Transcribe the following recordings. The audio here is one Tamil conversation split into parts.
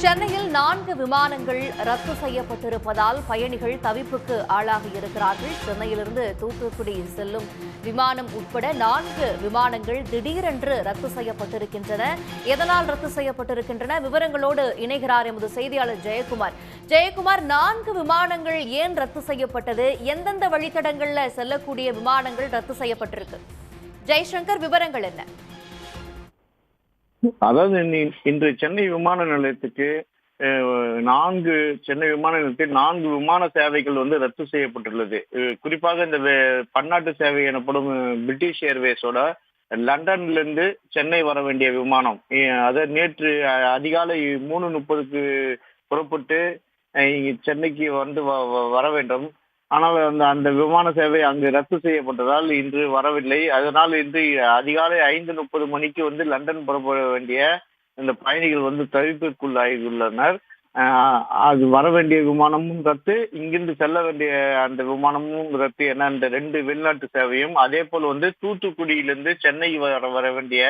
சென்னையில் 4 விமானங்கள் ரத்து செய்யப்பட்டிருப்பதால் பயணிகள் தவிப்புக்கு ஆளாகி இருக்கிறார்கள். சென்னையிலிருந்து தூத்துக்குடி செல்லும் விமானம் உட்பட 4 விமானங்கள் திடீரென்று ரத்து செய்யப்பட்டிருக்கின்றன. எதனால் ரத்து செய்யப்பட்டிருக்கின்றன? விவரங்களோடு இணைகிறார் எமது செய்தியாளர் ஜெயக்குமார். ஜெயக்குமார், 4 விமானங்கள் ஏன் ரத்து செய்யப்பட்டது? எந்தெந்த வழித்தடங்கள்ல செல்லக்கூடிய விமானங்கள் ரத்து செய்யப்பட்டிருக்கு? ஜெய்சங்கர், விவரங்கள் என்ன? அதாவது இன்று சென்னை விமான நிலையத்துக்கு 4 சென்னை விமான நிலையத்தில் 4 விமான சேவைகள் ரத்து செய்யப்பட்டுள்ளது. குறிப்பாக இந்த பன்னாட்டு சேவை எனப்படும் பிரிட்டிஷ் ஏர்வேஸோட லண்டன்ல இருந்து சென்னை வர வேண்டிய விமானம் அதை நேற்று அதிகாலை 3:30க்கு புறப்பட்டு சென்னைக்கு வர வேண்டும். ஆனால் அந்த விமான சேவை அங்கு ரத்து செய்யப்பட்டதால் இன்று வரவில்லை. அதனால் இன்று அதிகாலை 5:30 மணிக்கு லண்டன் புறப்பட வேண்டிய இந்த பயணிகள் தவிப்பிற்குள்ளாகியுள்ளனர். அது வர வேண்டிய விமானமும் ரத்து, இங்கிருந்து செல்ல வேண்டிய அந்த விமானமும் ரத்து என அந்த 2 வெளிநாட்டு சேவையும், அதே போல் தூத்துக்குடியிலிருந்து சென்னை வர வேண்டிய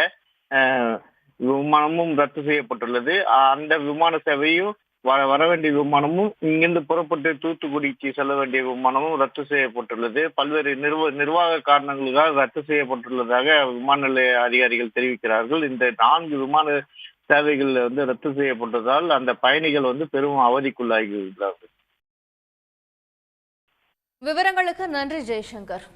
விமானமும் ரத்து செய்யப்பட்டுள்ளது. அந்த விமான சேவையும் வர வேண்டிய விமானமும் இங்கிருந்து புறப்பட்டு தூத்துக்குடிக்கு செல்ல வேண்டிய விமானமும் ரத்து செய்யப்பட்டுள்ளது. பல்வேறு நிர்வாக காரணங்களுக்காக ரத்து செய்யப்பட்டுள்ளதாக விமான நிலைய அதிகாரிகள் தெரிவிக்கிறார்கள். இந்த 4 விமான சேவைகள் ரத்து செய்யப்பட்டதால் அந்த பயணிகள் பெரும் அவதிக்குள்ளாகியுள்ளார்கள். விவரங்களுக்கு நன்றி ஜெய்சங்கர்.